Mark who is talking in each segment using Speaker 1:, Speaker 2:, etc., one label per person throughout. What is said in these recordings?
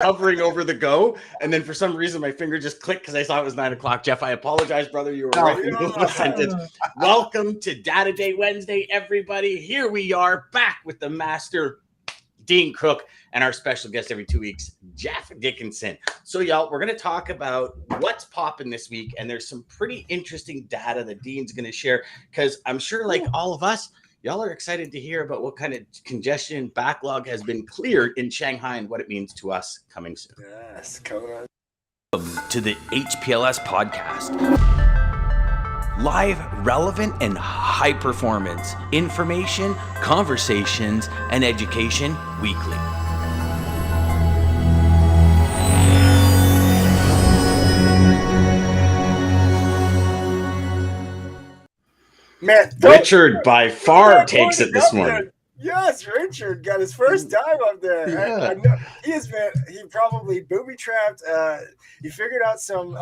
Speaker 1: hovering over the go, and then for some reason my finger just clicked because I saw it was 9 o'clock. Jeff, I apologize, brother. You were right in the middle of a sentence. Welcome to Data Day Wednesday, everybody. Here we are back with the master, Dean Cook, and our special guest every 2 weeks, Jeff Dickinson. So, y'all, we're going to talk about what's popping this week, and there's some pretty interesting data that Dean's going to share because I'm sure, like all of us, y'all are excited to hear about what kind of congestion backlog has been cleared in Shanghai and what it means to us coming soon.
Speaker 2: Yes, coming on.
Speaker 3: Welcome to the HPLS podcast. Live, relevant, and high performance information, conversations, and education weekly.
Speaker 2: Man,
Speaker 1: Richard by far takes it this morning.
Speaker 2: Yes, Richard got his first time up there.
Speaker 1: Yeah.
Speaker 2: I know he has been. He probably booby trapped. He figured out some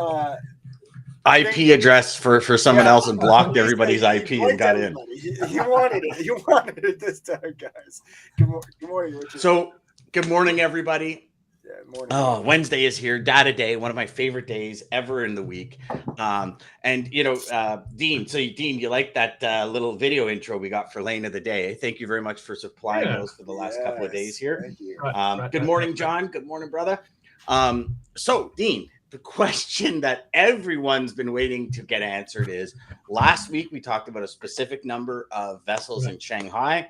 Speaker 1: IP address for someone else and blocked everybody's IP and got in.
Speaker 2: He wanted it. He wanted it this time, guys. Good morning, Richard.
Speaker 1: So, good morning, everybody.
Speaker 2: Yeah, morning.
Speaker 1: Oh, Wednesday is here. Data Day, one of my favorite days ever in the week. And you know, Dean. So, Dean, you like that little video intro we got for Lane of the Day? Thank you very much for supplying those for the last couple of days here.
Speaker 2: Thank you.
Speaker 1: Good morning, John. Good morning, brother. So, Dean, the question that everyone's been waiting to get answered is: last week we talked about a specific number of vessels in Shanghai.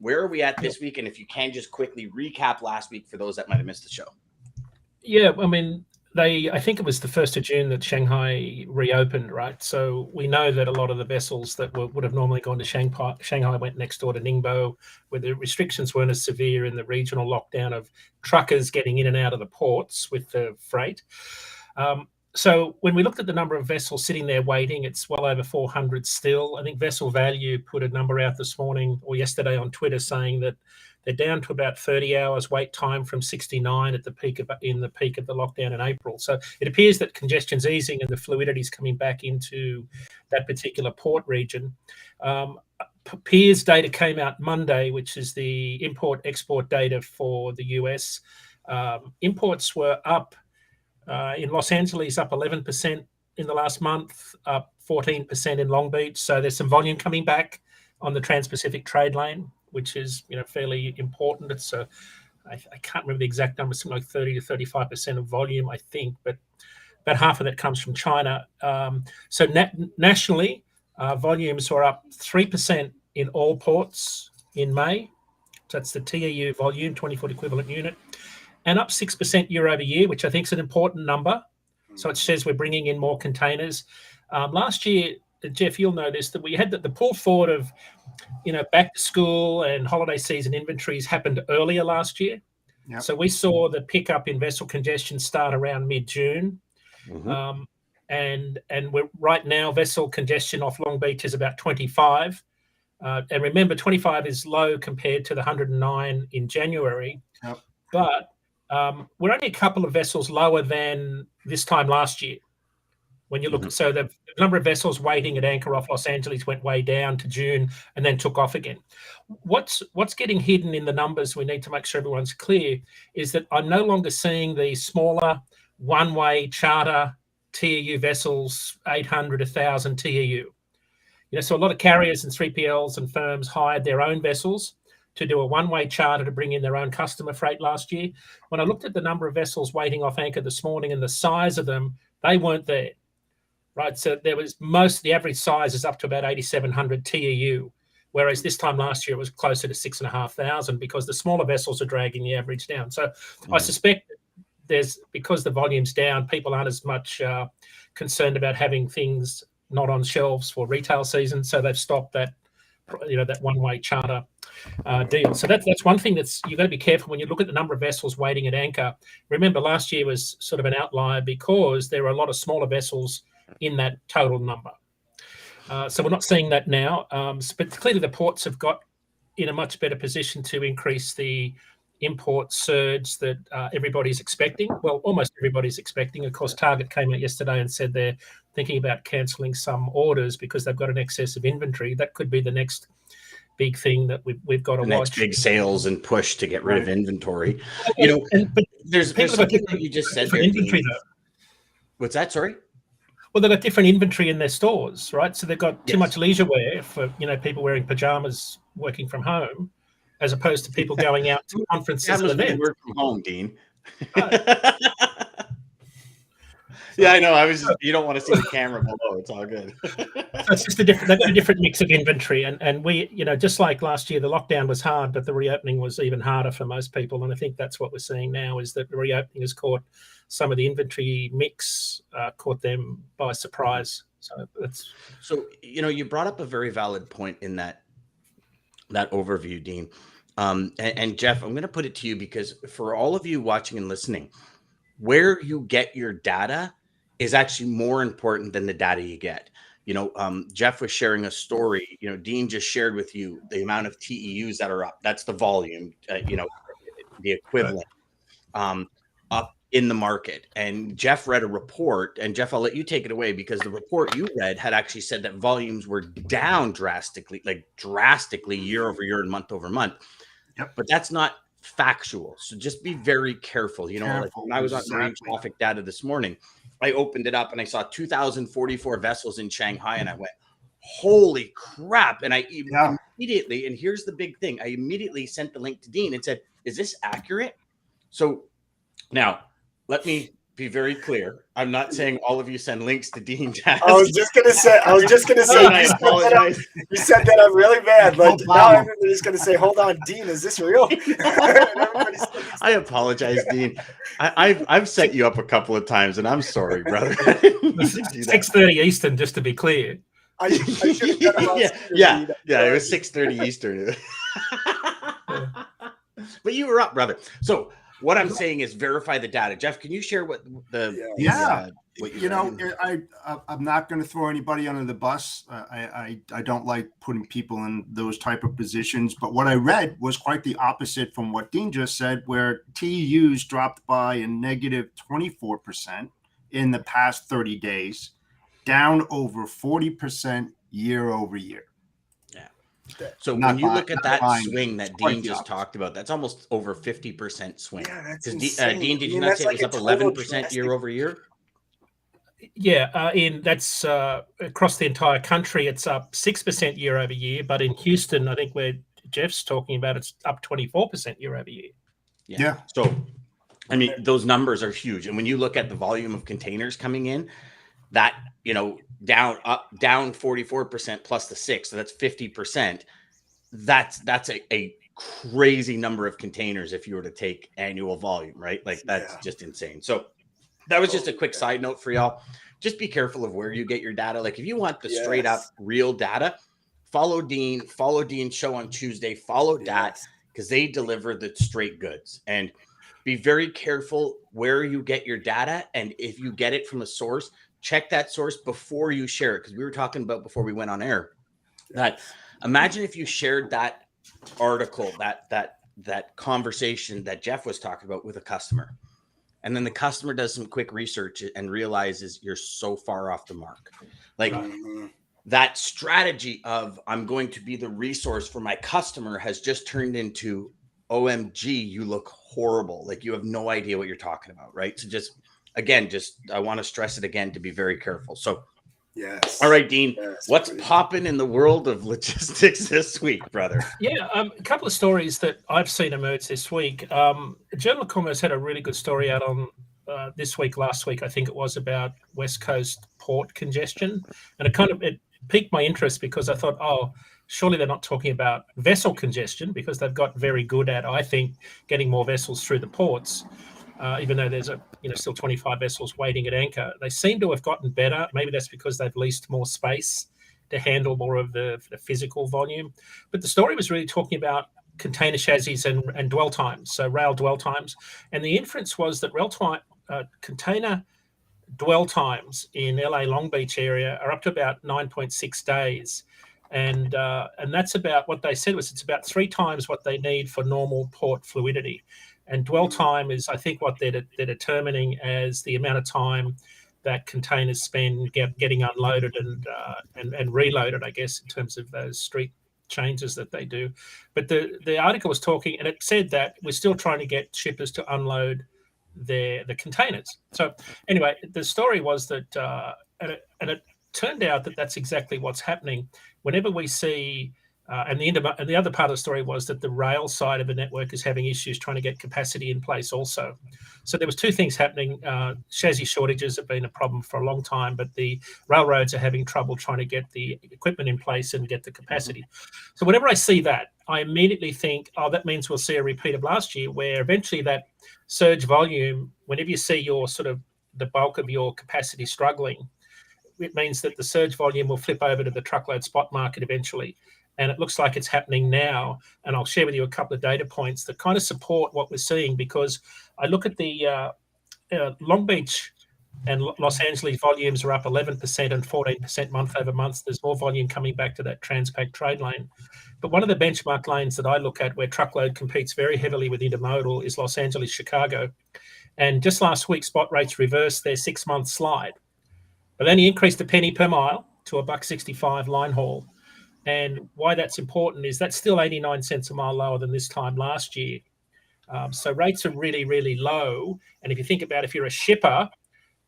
Speaker 1: Where are we at this week? And if you can just quickly recap last week for those that might have missed the show.
Speaker 4: Yeah, I mean, I think it was the 1st of June that Shanghai reopened, right? So we know that a lot of the vessels that would have normally gone to Shanghai went next door to Ningbo, where the restrictions weren't as severe in the regional lockdown of truckers getting in and out of the ports with the freight. So when we looked at the number of vessels sitting there waiting, it's well over 400 still. I think Vessel Value put a number out this morning or yesterday on Twitter saying that they're down to about 30 hours wait time from 69 at the peak of the lockdown in April. So it appears that congestion's easing and the fluidity is coming back into that particular port region. Piers data came out Monday, which is the import-export data for the US. Imports were up. In Los Angeles, up 11% in the last month, up 14% in Long Beach. So there's some volume coming back on the Trans-Pacific trade lane, which is fairly important. It's I can't remember the exact number, something like 30 to 35% of volume, I think, but about half of that comes from China. So nationally, volumes were up 3% in all ports in May. So that's the TEU volume, 20-foot equivalent unit. And up 6% year over year, which I think is an important number. So it says we're bringing in more containers. Last year, Jeff, you'll notice that we had the pull forward of, back to school and holiday season inventories happened earlier last year. Yep. So we saw the pickup in vessel congestion start around mid-June. Mm-hmm. And we're right now, vessel congestion off Long Beach is about 25. And remember, 25 is low compared to the 109 in January. Yep. But we're only a couple of vessels lower than this time last year. When you look at, so the number of vessels waiting at anchor off Los Angeles went way down to June and then took off again. What's getting hidden in the numbers, we need to make sure everyone's clear, is that I'm no longer seeing the smaller one-way charter TEU vessels, 800, 1,000 TEU. So a lot of carriers and 3PLs and firms hired their own vessels to do a one-way charter to bring in their own customer freight last year. When I looked at the number of vessels waiting off anchor this morning and the size of them, they weren't there, right? So the average size is up to about 8,700 TEU, whereas this time last year it was closer to 6,500 because the smaller vessels are dragging the average down. So I suspect because the volume's down, people aren't as much concerned about having things not on shelves for retail season, so they've stopped that one-way charter deal. So that's one thing you've got to be careful when you look at the number of vessels waiting at anchor. Remember, last year was sort of an outlier because there were a lot of smaller vessels in that total number. So we're not seeing that now. But clearly the ports have got in a much better position to increase the import surge that everybody's expecting. Well, almost everybody's expecting. Of course, Target came out yesterday and said they're thinking about cancelling some orders because they've got an excess of inventory. That could be the next big thing that we've got to watch.
Speaker 1: Next big sales and push to get rid of inventory.
Speaker 4: But
Speaker 1: there's something that you just said there,
Speaker 4: inventory,
Speaker 1: Dean.
Speaker 4: though.
Speaker 1: What's that? Sorry.
Speaker 4: Well, they've got different inventory in their stores, right? So they've got too
Speaker 1: Yes.
Speaker 4: much leisure wear for people wearing pajamas working from home, as opposed to people going out to conferences and events.
Speaker 1: Work from home, Dean.
Speaker 4: Right.
Speaker 1: Yeah, I know. You don't want to see the camera below. It's all good.
Speaker 4: So it's just they've got a different mix of inventory, and we, just like last year, the lockdown was hard, but the reopening was even harder for most people. And I think that's what we're seeing now, is that the reopening has caught some of the inventory mix, caught them by surprise. So
Speaker 1: you brought up a very valid point in that overview, Dean. And Jeff, I'm going to put it to you, because for all of you watching and listening, where you get your data is actually more important than the data you get. Jeff was sharing a story. Dean just shared with you the amount of TEUs that are up. That's the volume, the equivalent up in the market. And Jeff read a report, and Jeff, I'll let you take it away, because the report you read had actually said that volumes were down drastically year over year and month over month. Yep. But that's not factual. So just be very careful. Like when I was on marine traffic data this morning, I opened it up and I saw 2,044 vessels in Shanghai, and I went, holy crap. And I immediately, and here's the big thing, I immediately sent the link to Dean and said, is this accurate? So now let me be very clear. I'm not saying all of you send links to Dean.
Speaker 2: I was just gonna say.
Speaker 1: I apologize.
Speaker 2: You said that I'm really bad. Like now everybody's gonna say, "Hold on, Dean, is this real?"
Speaker 1: I apologize, Dean. I've set you up a couple of times, and I'm sorry, brother.
Speaker 4: 6:30 Eastern, just to be clear.
Speaker 2: I should have done
Speaker 1: it was 6:30 Eastern. But you were up, brother. So what I'm saying is verify the data. Jeff, can you share what
Speaker 5: I'm not going to throw anybody under the bus. I don't like putting people in those type of positions. But what I read was quite the opposite from what Dean just said, where TEUs dropped by a negative 24% in the past 30 days, down over 40% year over year.
Speaker 1: So when you look at that swing that Dean just talked about, that's almost over 50% swing.
Speaker 2: Yeah, that's insane.
Speaker 1: Dean, did you not say it was up 11% year over year?
Speaker 4: Yeah, that's across the entire country, it's up 6% year over year. But in Houston, I think where Jeff's talking about, it's up 24% year over year.
Speaker 5: Yeah.
Speaker 1: So, I mean, those numbers are huge. And when you look at the volume of containers coming in, that, down 44% plus the 6, so that's 50%. That's a crazy number of containers if you were to take annual volume, right? Like that's just insane. So that was just a quick side note for y'all. Just be careful of where you get your data. Like if you want the straight up real data, follow Dean's show on Tuesday, follow that, because they deliver the straight goods. And be very careful where you get your data. And if you get it from a source, check that source before you share it. Because we were talking about before we went on air that imagine if you shared that article, that conversation that Jeff was talking about with a customer, and then the customer does some quick research and realizes you're so far off the mark. Like that strategy of I'm going to be the resource for my customer has just turned into OMG, you look horrible. Like you have no idea what you're talking about, right? So I want to stress it again to be very careful. So, all right, Dean, what's popping in the world of logistics this week, brother?
Speaker 4: Yeah, a couple of stories that I've seen emerge this week. Journal of Commerce had a really good story out on last week, I think it was, about West Coast port congestion. And it piqued my interest because I thought, oh, surely they're not talking about vessel congestion, because they've got very good at, I think, getting more vessels through the ports. Even though there's still 25 vessels waiting at anchor, they seem to have gotten better. Maybe that's because they've leased more space to handle more of the physical volume. But the story was really talking about container chassis and dwell times, so rail dwell times. And the inference was that container dwell times in LA Long Beach area are up to about 9.6 days. And that's about what they said was it's about 3 times what they need for normal port fluidity. And dwell time is, I think, what they're determining as the amount of time that containers spend getting unloaded and reloaded, I guess, in terms of those street changes that they do. But the article was talking, and it said that we're still trying to get shippers to unload the containers. So anyway, the story was that, and it turned out that that's exactly what's happening. Whenever we see, and the other part of the story was that the rail side of the network is having issues trying to get capacity in place also. So there was two things happening. Chassis shortages have been a problem for a long time, but the railroads are having trouble trying to get the equipment in place and get the capacity. So whenever I see that, I immediately think, oh, that means we'll see a repeat of last year, where eventually that surge volume, whenever you see your sort of the bulk of your capacity struggling, it means that the surge volume will flip over to the truckload spot market eventually. And it looks like it's happening now. And I'll share with you a couple of data points that kind of support what we're seeing, because I look at the Long Beach and Los Angeles volumes are up 11% and 14% month over month. There's more volume coming back to that Transpac trade lane. But one of the benchmark lanes that I look at where truckload competes very heavily with intermodal is Los Angeles, Chicago. And just last week, spot rates reversed their 6-month slide, but only increased a penny per mile to $1.65 line haul. And why that's important is that's still 89 cents a mile lower than this time last year. So rates are really, really low. And if you think about if you're a shipper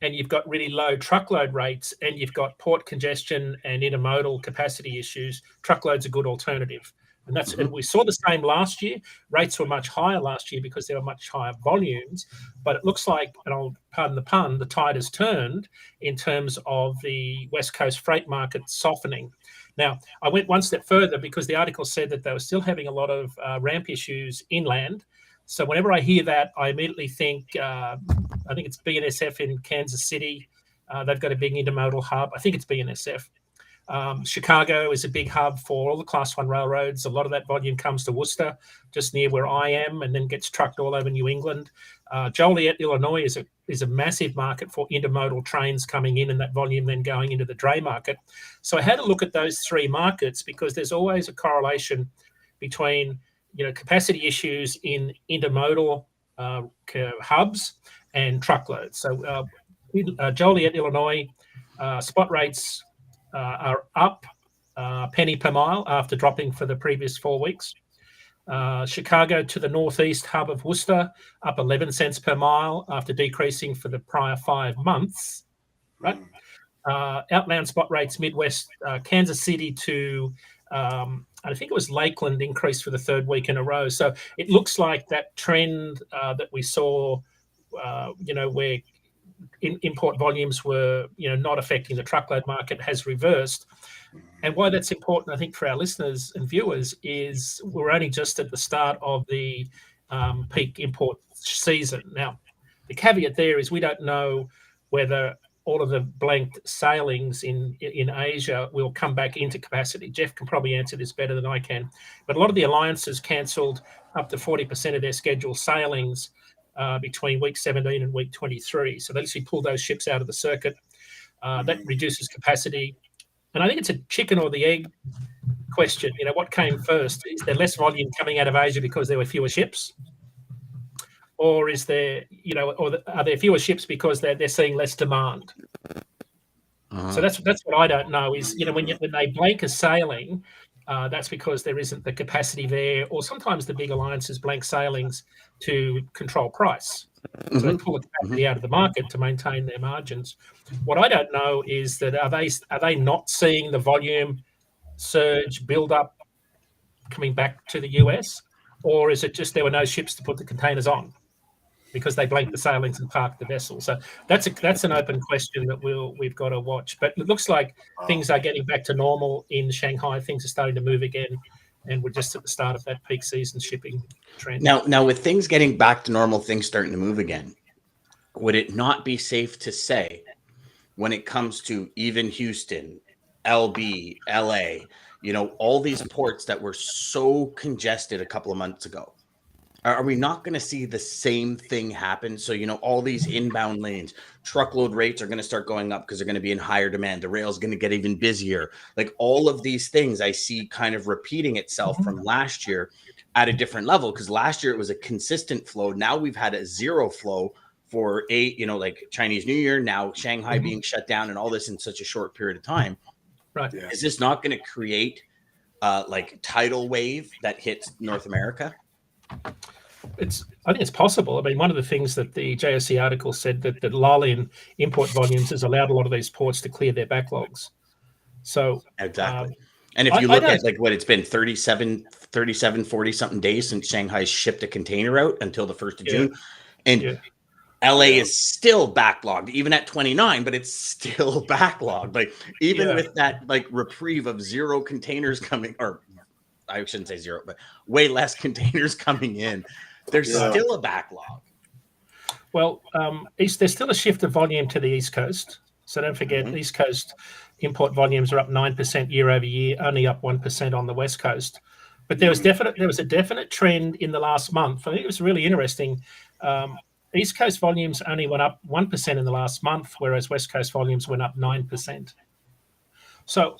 Speaker 4: and you've got really low truckload rates and you've got port congestion and intermodal capacity issues, truckload's a good alternative. And that's and we saw the same last year. Rates were much higher last year because there were much higher volumes. But it looks like, and I'll pardon the pun, the tide has turned in terms of the West Coast freight market softening. Now, I went one step further because the article said that they were still having a lot of ramp issues inland. So whenever I hear that, I immediately think, I think it's BNSF in Kansas City. They've got a big intermodal hub. I think it's BNSF. Chicago is a big hub for all the Class 1 railroads. A lot of that volume comes to Worcester, just near where I am, and then gets trucked all over New England. Joliet, Illinois is a massive market for intermodal trains coming in, and that volume then going into the dray market. So I had to look at those three markets because there's always a correlation between capacity issues in intermodal hubs and truckloads. So Joliet, Illinois, spot rates are up penny per mile after dropping for the previous 4 weeks. Chicago to the northeast hub of Worcester, up 11 cents per mile after decreasing for the prior 5 months. Right. Outbound spot rates Midwest, Kansas City to I think it was Lakeland increased for the 3rd week in a row. So it looks like that trend that we saw, where import volumes were, not affecting the truckload market has reversed. And why that's important, I think, for our listeners and viewers is we're only just at the start of the peak import season. Now, the caveat there is we don't know whether all of the blanked sailings in Asia will come back into capacity. Jeff can probably answer this better than I can. But a lot of the alliances cancelled up to 40% of their scheduled sailings between week 17 and week 23. So they actually pull those ships out of the circuit. That reduces capacity. And I think it's a chicken or the egg question. What came first? Is there less volume coming out of Asia because there were fewer ships? Or is there, are there fewer ships because they're seeing less demand? So that's what I don't know is, when they blank a sailing, that's because there isn't the capacity there, or sometimes the big alliances blank sailings to control price. So they pull the capacity out of the market to maintain their margins. What I don't know is that are they not seeing the volume surge build up coming back to the US, or is it just there were no ships to put the containers on because they blanked the sailings and parked the vessel? So that's an open question that we've got to watch. But it looks like things are getting back to normal in Shanghai. Things are starting to move again, and we're just at the start of that peak season shipping trend.
Speaker 1: Now with things getting back to normal, things starting to move again, would it not be safe to say when it comes to even Houston, LB, LA, all these ports that were so congested a couple of months ago, are we not going to see the same thing happen? So, all these inbound lanes, truckload rates are going to start going up because they're going to be in higher demand. The rail is going to get even busier. Like all of these things I see kind of repeating itself from last year at a different level, because last year it was a consistent flow. Now we've had a zero flow for like Chinese New Year, now Shanghai being shut down and all this in such a short period of time.
Speaker 4: Right.
Speaker 2: Yeah.
Speaker 1: Is this not going to create like tidal wave that hits North America?
Speaker 4: I think it's possible. I mean, one of the things that the JOC article said that lull in import volumes has allowed a lot of these ports to clear their backlogs. So
Speaker 1: exactly. And if you look at like what it's been 37, 40 something days since Shanghai shipped a container out until the 1st of June. And LA is still backlogged, even at 29, but it's still backlogged. Like even with that like reprieve of 0 containers coming, or I shouldn't say 0, but way less containers coming in, there's still a backlog.
Speaker 4: Well, there's still a shift of volume to the East Coast. So don't forget, East Coast import volumes are up 9% year over year, only up 1% on the West Coast. But there was a definite trend in the last month. I think it was really interesting. East Coast volumes only went up 1% in the last month, whereas West Coast volumes went up 9%. So,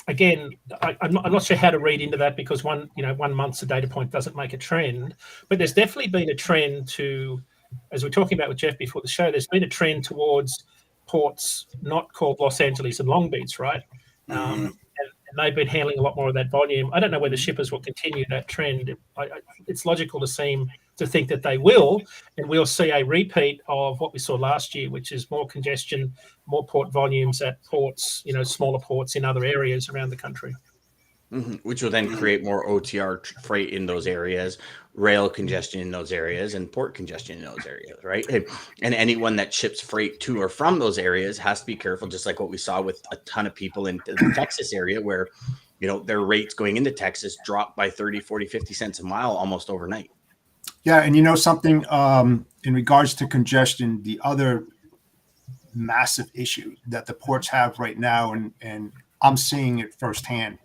Speaker 4: again, I'm not sure how to read into that because one month's a data point doesn't make a trend. But there's definitely been a trend to, as we were talking about with Jeff before the show, there's been a trend towards ports not called Los Angeles and Long Beach, right? And they've been handling a lot more of that volume. I don't know whether shippers will continue that trend. It's logical to think that they will, and we'll see a repeat of what we saw last year, which is more congestion, more port volumes at ports, smaller ports in other areas around the country.
Speaker 1: Which will then create more OTR freight in those areas, rail congestion in those areas, and port congestion in those areas, right? And anyone that ships freight to or from those areas has to be careful, just like what we saw with a ton of people in the Texas area where, their rates going into Texas dropped by 30, 40, 50 cents a mile almost overnight.
Speaker 5: Yeah, and something in regards to congestion, the other massive issue that the ports have right now, and I'm seeing it firsthand,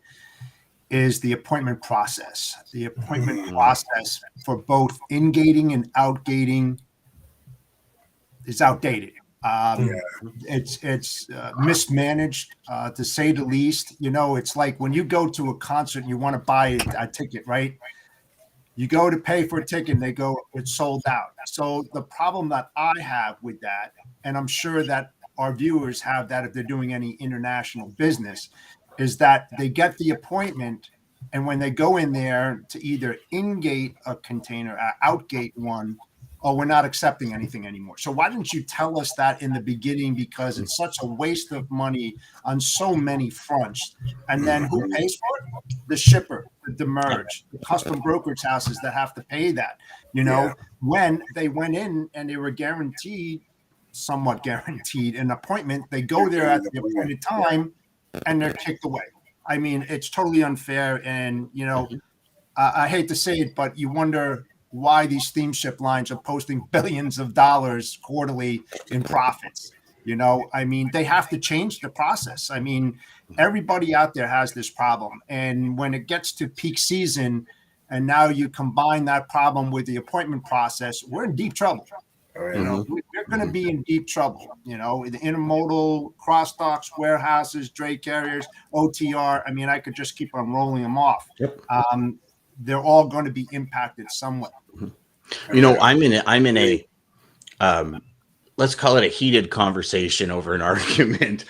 Speaker 5: is the appointment process. The appointment process for both in-gating and out-gating is outdated. It's mismanaged, to say the least. It's like when you go to a concert and you want to buy a ticket, right? You go to pay for a ticket and they go, it's sold out. So the problem that I have with that, and I'm sure that our viewers have that if they're doing any international business, is that they get the appointment, and when they go in there to either in-gate a container, out-gate one, we're not accepting anything anymore. So why didn't you tell us that in the beginning? Because it's such a waste of money on so many fronts. And then who pays for it? The shipper, the demurrage, the custom brokerage houses that have to pay that. When they went in and they were somewhat guaranteed an appointment, they go there at the appointed time and they're kicked away. I mean, it's totally unfair. And, I hate to say it, but you wonder why these steamship lines are posting billions of dollars quarterly in profits. I mean, they have to change the process. I mean, everybody out there has this problem. And when it gets to peak season, and now you combine that problem with the appointment process, we're in deep trouble. We're going to be in deep trouble. The intermodal, cross docks, warehouses, dray carriers, OTR. I mean, I could just keep on rolling them off.
Speaker 1: Yep.
Speaker 5: They're all going to be impacted somewhat.
Speaker 1: I'm in a let's call it a heated conversation over an argument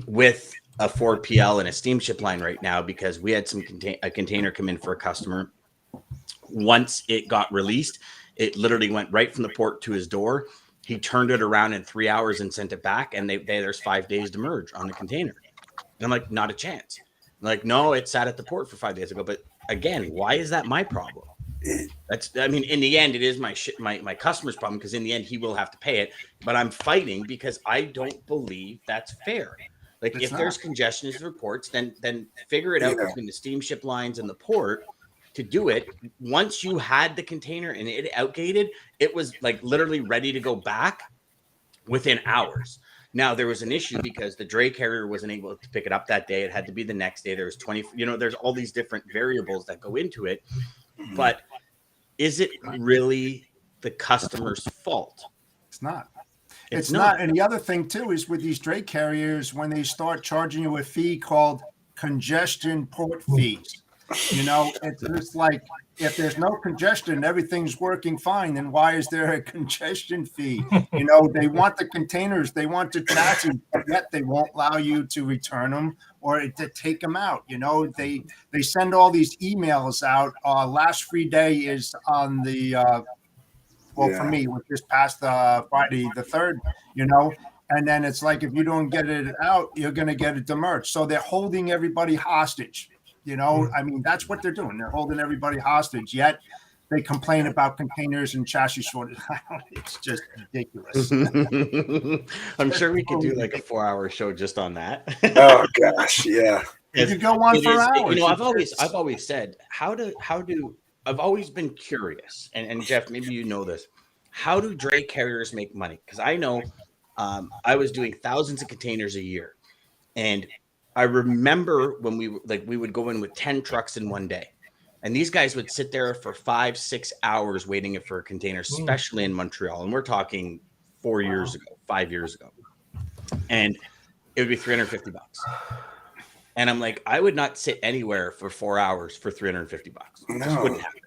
Speaker 1: with a 4PL and a steamship line right now, because we had a container come in for a customer. Once it got released, it literally went right from the port to his door. He turned it around in 3 hours and sent it back, and there's 5 days to merge on the container. And I'm like, not a chance. I'm like, no, it sat at the port for 5 days ago. But again, why is that my problem? In the end, it is my customer's problem, because in the end, he will have to pay it. But I'm fighting because I don't believe that's fair. Like, if there's congestion at the ports, then figure it out between the steamship lines and the port to do it. Once you had the container and it outgated, it was like literally ready to go back within hours. Now, there was an issue because the dray carrier wasn't able to pick it up that day. It had to be the next day. There was 20, there's all these different variables that go into it. But is it really the customer's fault?
Speaker 5: It's not. It's not. And the other thing, too, is with these dray carriers, when they start charging you a fee called congestion port fees, You know, it's like, if there's no congestion, everything's working fine, then why is there a congestion fee? You know, they want the containers, they want the chassis, but yet they won't allow you to return them or to take them out. You know, they send all these emails out. Last free day is on the for me, it was just past Friday the 3rd, you know. And then it's like, if you don't get it out, you're going to get it demerged. So they're holding everybody hostage. You know, I mean, that's what they're doing. They're holding everybody hostage. Yet they complain about containers and chassis shortage. It's just ridiculous.
Speaker 1: I'm sure we could do like a 4-hour show just on that.
Speaker 2: Oh gosh, yeah.
Speaker 5: You could go on for hours.
Speaker 1: You know, I've always said, I've always been curious, and Jeff, maybe you know this. How do dray carriers make money? Because I know I was doing thousands of containers a year, and I remember when we would go in with 10 trucks in one day, and these guys would sit there for 5-6 hours waiting for a container, especially in Montreal. And we're talking 5 years ago, and it would be $350. And I'm like, I would not sit anywhere for 4 hours for $350.
Speaker 2: No.
Speaker 1: Just wouldn't happen.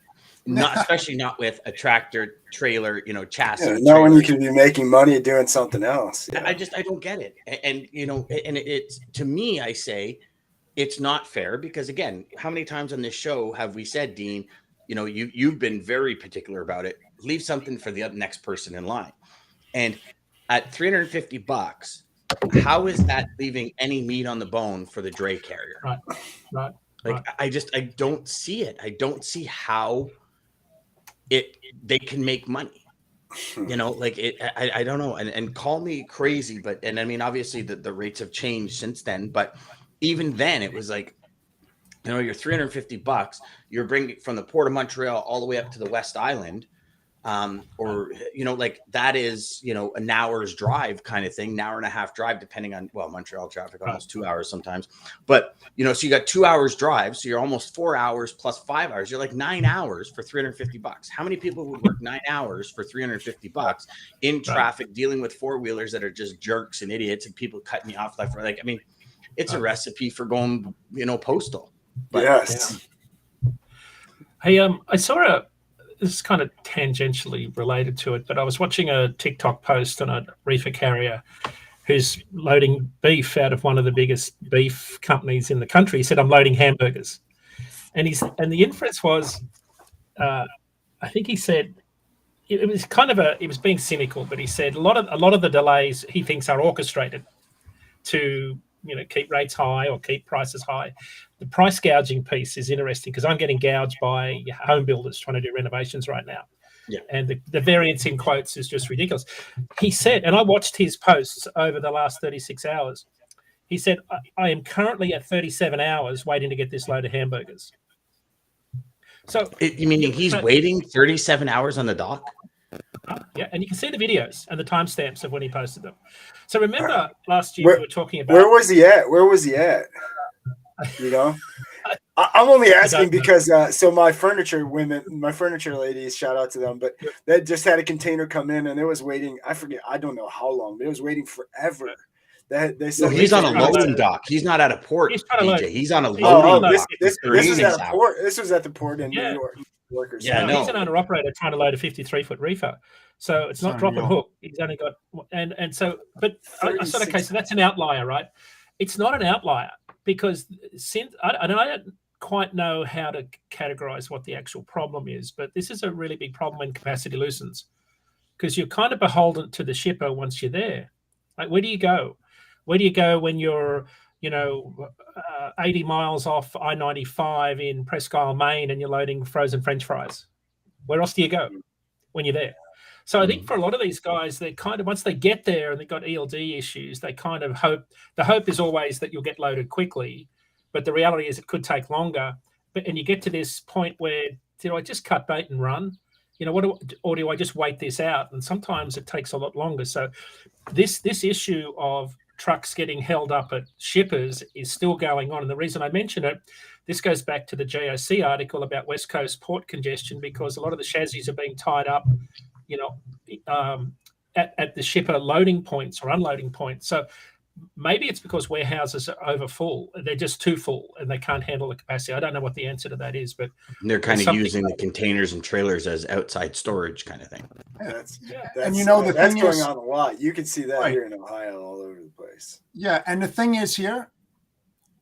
Speaker 1: Not, especially not with a tractor trailer, you know, chassis.
Speaker 2: Yeah, no one you can be making money doing something else. Yeah.
Speaker 1: I don't get it. And you know, and it's, to me, I say it's not fair, because again, how many times on this show have we said, Dean, you know, you've been very particular about it. Leave something for the next person in line. And at $350, how is that leaving any meat on the bone for the dray carrier?
Speaker 4: Right.
Speaker 1: Like, I don't see it. I don't see how they can make money. You know, like I don't know. And call me crazy, but, and I mean, obviously the rates have changed since then, but even then it was like, you know, you're $350, you're bringing from the Port of Montreal all the way up to the West Island. Or, you know, like that is, you know, an hour's drive kind of thing, an hour and a half drive, depending on, well, Montreal traffic, almost 2 hours sometimes, but you know, so you got 2 hours drive. So you're almost 4 hours plus 5 hours. You're like 9 hours for $350. How many people would work 9 hours for $350 in traffic, dealing with four-wheelers that are just jerks and idiots and people cutting you off left? Like, I mean, it's a recipe for going, you know, postal. But,
Speaker 2: yes.
Speaker 4: Yeah. Hey, I saw this is kind of tangentially related to it, but I was watching a TikTok post on a reefer carrier who's loading beef out of one of the biggest beef companies in the country. He said, "I'm loading hamburgers," and the inference was, I think he said, it was being cynical, but he said a lot of the delays he thinks are orchestrated to, you know, keep rates high or keep prices high. The price gouging piece is interesting, because I'm getting gouged by home builders trying to do renovations right now. Yeah. And the variance in quotes is just ridiculous. He said, and I watched his posts over the last 36 hours. He said, I am currently at 37 hours waiting to get this load of hamburgers. So
Speaker 1: you mean he's waiting 37 hours on the dock?
Speaker 4: Yeah, and you can see the videos and the timestamps of when he posted them. So remember last year we were talking about,
Speaker 2: where was he at? You know, I'm only asking because so my furniture ladies, shout out to them, but they just had a container come in and it was waiting. I don't know how long, but it was waiting forever. They said
Speaker 1: he's on a loading dock. He's not at a port. He's on a loading dock.
Speaker 2: This was at a port. This was at the port in New York. Workers.
Speaker 4: Yeah, no. He's an owner operator trying to load a 53-foot reefer, so it's not drop and hook. He's only got and so, but I said, okay, so that's an outlier, right? It's not an outlier, because since I don't quite know how to categorize what the actual problem is, but this is a really big problem when capacity loosens, because you're kind of beholden to the shipper once you're there. Like, where do you go? Where do you go when you're, you know, 80 miles off I-95 in Presque Isle, Maine, and you're loading frozen French fries? Where else do you go when you're there? So I think for a lot of these guys, they kind of, once they get there and they've got ELD issues, they kind of hope, the hope is always that you'll get loaded quickly, but the reality is it could take longer. And you get to this point where, do I just cut bait and run? You know, or do I just wait this out? And sometimes it takes a lot longer. So this issue of trucks getting held up at shippers is still going on. And the reason I mention it, this goes back to the JOC article about West Coast port congestion, because a lot of the chassis are being tied up, you know, at the shipper loading points or unloading points. So maybe it's because warehouses are over full. They're just too full and they can't handle the capacity. I don't know what the answer to that is, but
Speaker 1: they're kind of using the containers and trailers as outside storage kind of thing.
Speaker 2: That's
Speaker 5: and you know,
Speaker 2: that's going on a lot. You can see that here in Ohio all over the place.
Speaker 5: Yeah, and the thing is here,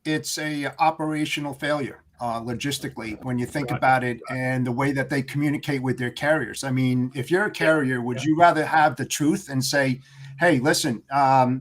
Speaker 5: it's a operational failure logistically when you think about it, and the way that they communicate with their carriers. I mean, if you're a carrier, would you rather have the truth and say, hey, listen,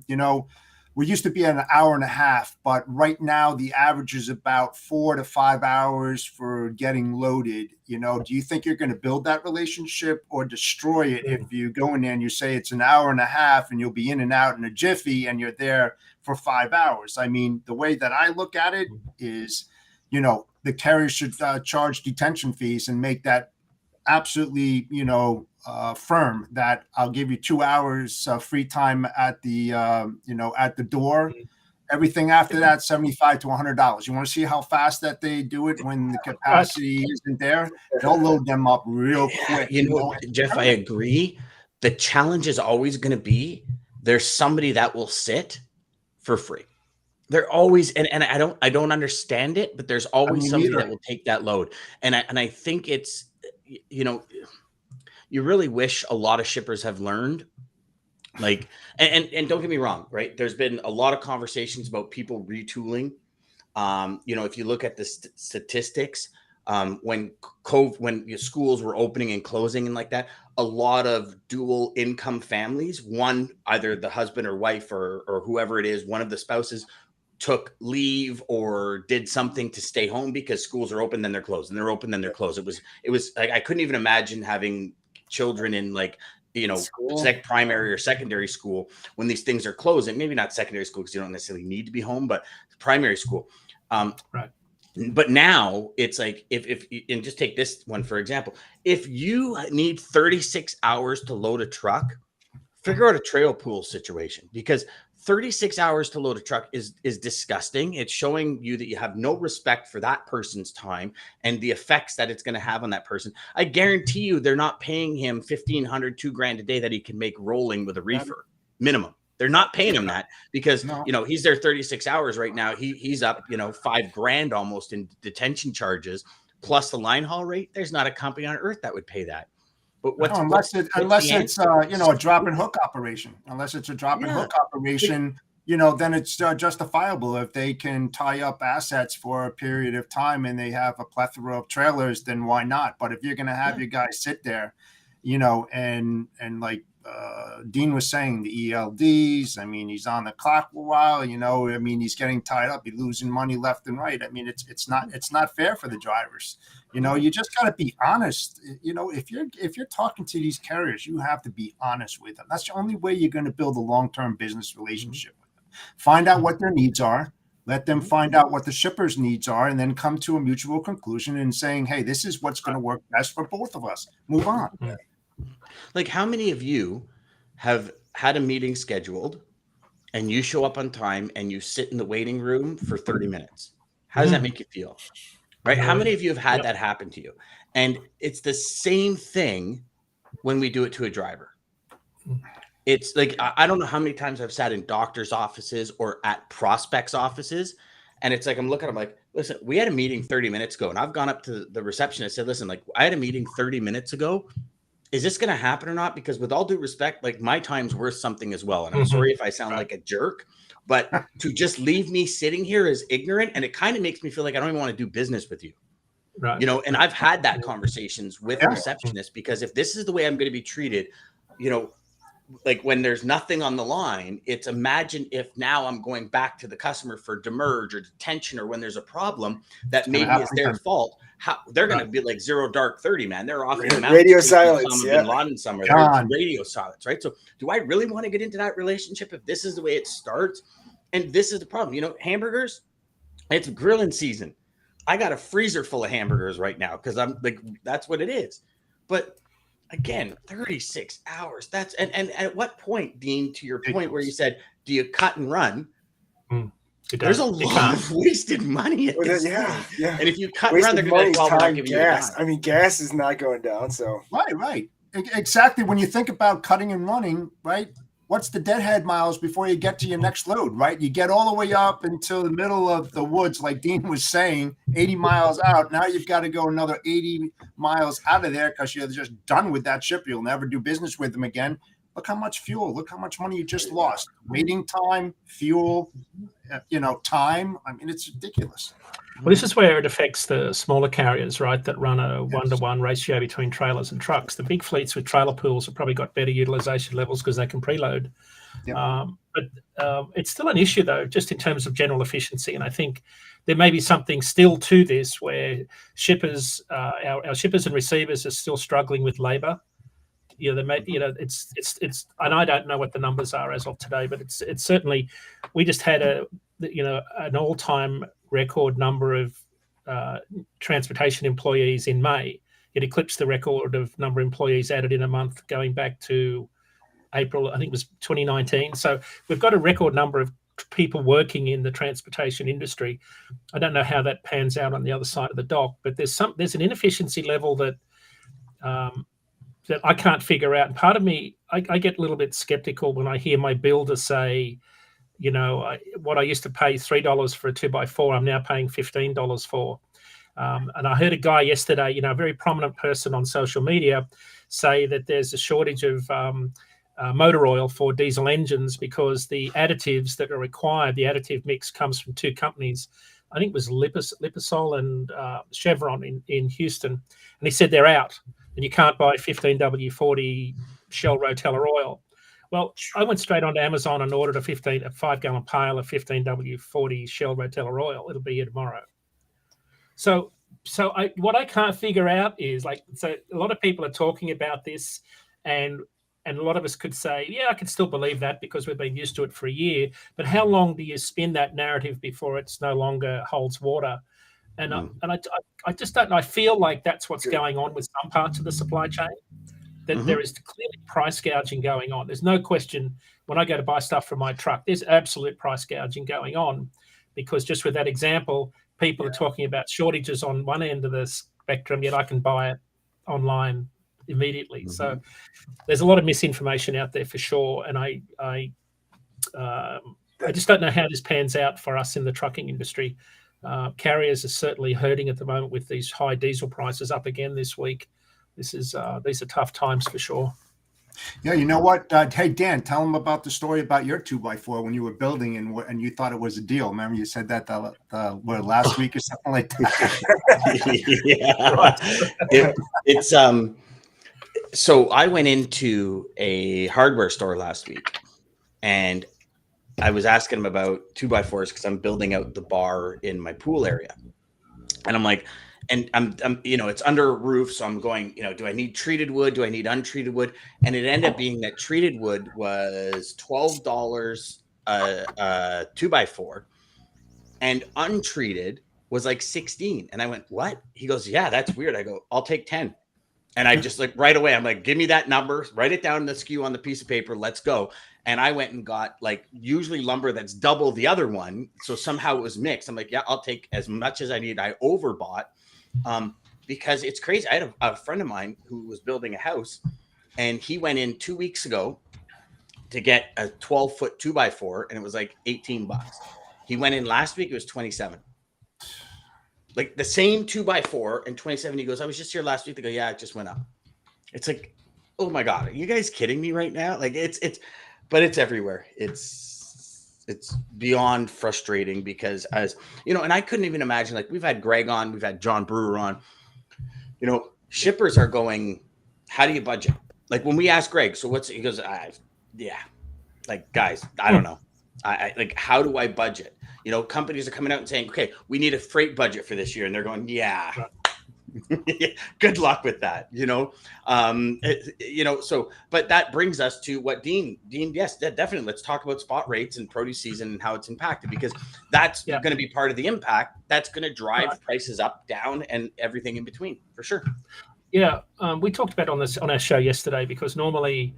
Speaker 5: you know, we used to be at an hour and a half, but right now the average is about 4 to 5 hours for getting loaded. You know, do you think you're going to build that relationship or destroy it if you go in there and you say it's an hour and a half and you'll be in and out in a jiffy and you're there for 5 hours? I mean, the way that I look at it is, you know, the carrier should charge detention fees and make that absolutely, you know, firm that I'll give you 2 hours free time at the, you know, at the door. Everything after that, $75 to $100. You want to see how fast that they do it when the capacity isn't there? They'll load them up real quick.
Speaker 1: You know, Jeff, I agree. The challenge is always going to be there's somebody that will sit for free. They're always, and I don't understand it, but there's always somebody that will take that load. And I think it's, you know, you really wish a lot of shippers have learned, like, and don't get me wrong, right? There's been a lot of conversations about people retooling. You know, if you look at the statistics, when schools were opening and closing and like that, a lot of dual income families, one, either the husband or wife or whoever it is, one of the spouses took leave or did something to stay home because schools are open, then they're closed, and they're open, then they're closed. It was like, I couldn't even imagine having children in, like, you know, primary or secondary school when these things are closing. Maybe not secondary school because you don't necessarily need to be home, but primary school.
Speaker 4: Right.
Speaker 1: But now it's like, if and just take this one for example, if you need 36 hours to load a truck, figure out a trail pool situation, because 36 hours to load a truck is disgusting. It's showing you that you have no respect for that person's time and the effects that it's going to have on that person. I guarantee you they're not paying him $1,500, $2,000 a day that he can make rolling with a reefer minimum. They're not paying him that because, you know, he's there 36 hours right now. He's up, you know, $5,000 almost in detention charges plus the line haul rate. There's not a company on earth that would pay that. But
Speaker 5: unless it's you know, a drop and hook operation. Unless it's a drop and hook operation, you know, then it's justifiable if they can tie up assets for a period of time and they have a plethora of trailers. Then why not? But if you're going to have your guys sit there, you know, and like Dean was saying, the ELDs. I mean, he's on the clock for a while. You know, I mean, he's getting tied up. He's losing money left and right. I mean, it's not fair for the drivers. You know, you just got to be honest. You know, if you're talking to these carriers, you have to be honest with them. That's the only way you're going to build a long-term business relationship with them. Find out what their needs are. Let them find out what the shipper's needs are, and then come to a mutual conclusion and saying, hey, this is what's going to work best for both of us. Move on.
Speaker 1: Like, how many of you have had a meeting scheduled and you show up on time and you sit in the waiting room for 30 minutes? How does that make you feel? Right? How many of you have had that happen to you? And it's the same thing when we do it to a driver. It's like, I don't know how many times I've sat in doctors' offices or at prospects' offices. And it's like, I'm looking, I'm like, listen, we had a meeting 30 minutes ago. And I've gone up to the receptionist and said, listen, like, I had a meeting 30 minutes ago. Is this going to happen or not? Because with all due respect, like, my time's worth something as well. And I'm sorry if I sound like a jerk, but to just leave me sitting here is ignorant. And it kind of makes me feel like I don't even want to do business with you. Right. You know, and I've had that conversations with receptionists, because if this is the way I'm going to be treated, you know, like when there's nothing on the line, it's imagine if now I'm going back to the customer for demurrage or detention, or when there's a problem that maybe is their fault. How they're going to be like 0 dark 30, man. They're off in the
Speaker 2: radio silence,
Speaker 1: Bin Laden somewhere. Radio silence, right? So do I really want to get into that relationship if this is the way it starts? And this is the problem. You know, hamburgers, it's grilling season. I got a freezer full of hamburgers right now because I'm like, that's what it is. But again, 36 hours. That's and at what point, Dean, to your point where you said, do you cut and run? There's a lot of wasted money at this point. Yeah. And if you cut and run, they're going to be like, well, we're not giving you
Speaker 2: gas. I mean, gas is not going down. So
Speaker 5: right. Exactly. When you think about cutting and running, right? what's the deadhead miles before you get to your next load, right? You get all the way up until the middle of the woods, like Dean was saying, 80 miles out. Now you've got to go another 80 miles out of there because you're just done with that ship. You'll never do business with them again. Look how much fuel, look how much money you just lost. Waiting time, fuel, time. I mean, it's ridiculous.
Speaker 4: Well, this is where it affects the smaller carriers, right, that run a one-to-one ratio between trailers and trucks. The big fleets with trailer pools have probably got better utilization levels because they can preload. Yep. But it's still an issue, though, just in terms of general efficiency. And I think there may be something still to this where shippers, our shippers and receivers are still struggling with labor. They may, it's, and I don't know what the numbers are as of today, but it's certainly, we just had an all-time record number of transportation employees in May. It eclipsed the record of number of employees added in a month going back to April, I think it was 2019. So we've got a record number of people working in the transportation industry. I don't know how that pans out on the other side of the dock, but there's an inefficiency level that I can't figure out. And part of me, I get a little bit skeptical when I hear my builder say, what I used to pay $3 for a 2x4, I'm now paying $15 for. And I heard a guy yesterday, a very prominent person on social media, say that there's a shortage of motor oil for diesel engines because the additives that are required, the additive mix comes from two companies. I think it was Liposol and Chevron in Houston. And he said they're out and you can't buy 15W40 Shell Rotella oil. Well, I went straight onto Amazon and ordered a 5-gallon pail of 15W40 Shell Rotella oil. It'll be here tomorrow. So what I can't figure out is so a lot of people are talking about this, and a lot of us could say, yeah, I can still believe that because we've been used to it for a year. But how long do you spin that narrative before it's no longer holds water? And I just don't know. I feel like that's what's going on with some parts of the supply chain. That there is clearly price gouging going on. There's no question when I go to buy stuff from my truck, there's absolute price gouging going on because just with that example, people are talking about shortages on one end of the spectrum, yet I can buy it online immediately. Mm-hmm. So there's a lot of misinformation out there for sure. And I just don't know how this pans out for us in the trucking industry. Carriers are certainly hurting at the moment with these high diesel prices up again this week. These are tough times for sure.
Speaker 5: Yeah, you know what? Hey, Dan, tell them about the story about your 2x4 when you were building and you thought it was a deal. Remember you said that last week or something like
Speaker 1: that? It's so I went into a hardware store last week and I was asking them about 2x4s because I'm building out the bar in my pool area. And I'm like, and I'm it's under a roof. So I'm going, do I need treated wood? Do I need untreated wood? And it ended up being that treated wood was $12 a 2x4 and untreated was like 16. And I went, what? He goes, yeah, that's weird. I go, I'll take 10. And I just right away, I'm like, give me that number, write it down in the SKU on the piece of paper. Let's go. And I went and got usually lumber that's double the other one. So somehow it was mixed. I'm like, yeah, I'll take as much as I need. I overbought. Because it's crazy. I had a friend of mine who was building a house and he went in 2 weeks ago to get a 12-foot 2x4 and it was like $18. He went in last week, it was 27. Like the same 2x4 and 27. He goes, I was just here last week. They go, yeah, it just went up. It's like, oh my God, are you guys kidding me right now? Like but it's everywhere. It's beyond frustrating because and I couldn't even imagine, we've had Greg on, we've had John Brewer on, shippers are going, how do you budget? Like when we ask Greg, so he goes, guys, I don't know. I how do I budget? Companies are coming out and saying, okay, we need a freight budget for this year. And they're going, yeah, good luck with that, so, but that brings us to what Dean, yes, definitely. Let's talk about spot rates and produce season and how it's impacted, because that's going to be part of the impact. That's going to drive prices up, down, and everything in between for sure.
Speaker 4: Yeah. We talked about on our show yesterday, because normally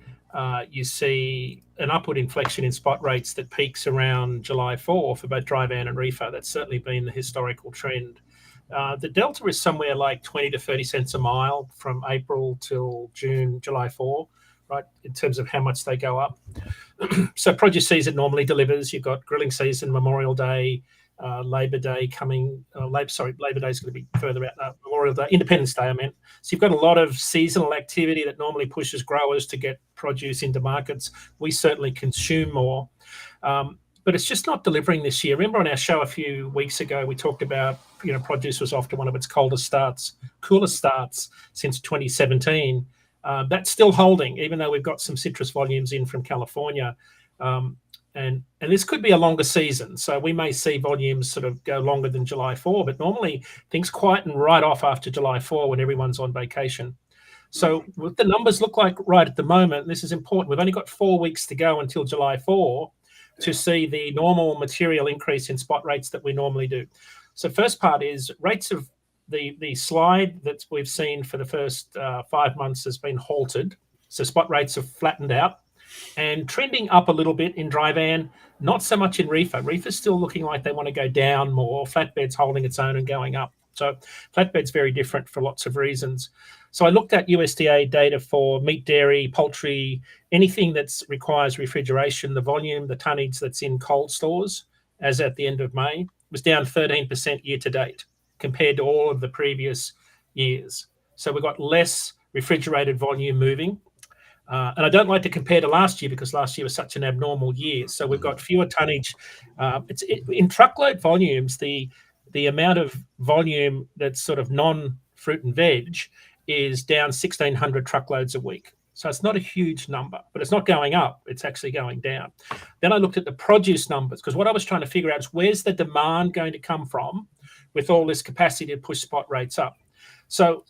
Speaker 4: you see an upward inflection in spot rates that peaks around July 4 for both dry van and reefer. That's certainly been the historical trend. The delta is somewhere like 20 to 30 cents a mile from April till June, July 4. right, in terms of how much they go up. So produce season normally delivers. You've got grilling season, Memorial Day, Labor Day coming. Labor Day is going to be further out. Memorial Day, Independence Day, I meant. So you've got a lot of seasonal activity that normally pushes growers to get produce into markets. We certainly consume more, but it's just not delivering this year. Remember on our show a few weeks ago, we talked about, produce was off to one of its coolest starts since 2017. That's still holding, even though we've got some citrus volumes in from California. And this could be a longer season. So we may see volumes sort of go longer than July 4, but normally things quieten right off after July 4 when everyone's on vacation. So what the numbers look like right at the moment, this is important. We've only got 4 weeks to go until July 4 to see the normal material increase in spot rates that we normally do. So first part is rates of the slide that we've seen for the first 5 months has been halted. So spot rates have flattened out and trending up a little bit in dry van, not so much in reefer. Reefer's still looking like they want to go down more. Flatbed's holding its own and going up. So flatbed's very different for lots of reasons. So I looked at USDA data for meat, dairy, poultry, anything that requires refrigeration. The volume, the tonnage that's in cold stores as at the end of May was down 13% year to date compared to all of the previous years. So we've got less refrigerated volume moving. And I don't like to compare to last year because last year was such an abnormal year. So we've got fewer tonnage. In truckload volumes, the amount of volume that's sort of non-fruit and veg is down 1,600 truckloads a week. So it's not a huge number, but it's not going up. It's actually going down. Then I looked at the produce numbers because what I was trying to figure out is where's the demand going to come from with all this capacity to push spot rates up. So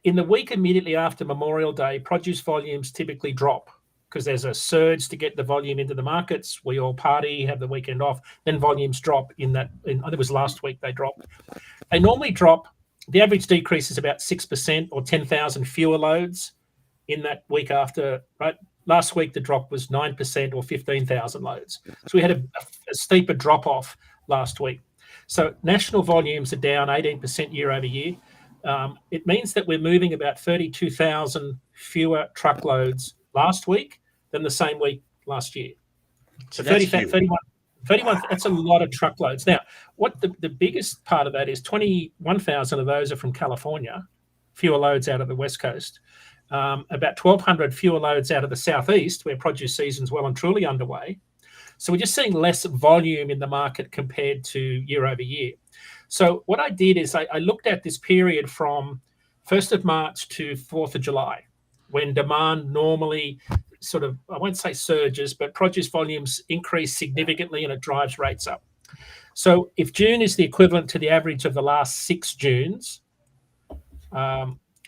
Speaker 4: in the week immediately after Memorial Day, produce volumes typically drop because there's a surge to get the volume into the markets. We all party, have the weekend off, then volumes drop I think it was last week they dropped. They normally drop, the average decrease is about 6% or 10,000 fewer loads in that week after, right? Last week, the drop was 9% or 15,000 loads. So we had a steeper drop off last week. So national volumes are down 18% year over year. It means that we're moving about 32,000 fewer truckloads last week than the same week last year. So 31, that's a lot of truckloads. Now, what the biggest part of that is 21,000 of those are from California, fewer loads out of the West Coast. About 1,200 fewer loads out of the Southeast, where produce season's well and truly underway. So we're just seeing less volume in the market compared to year over year. So what I did is I looked at this period from 1st of March to 4th of July, when demand normally sort of, I won't say surges, but produce volumes increase significantly and it drives rates up. So if June is the equivalent to the average of the last 6 Junes,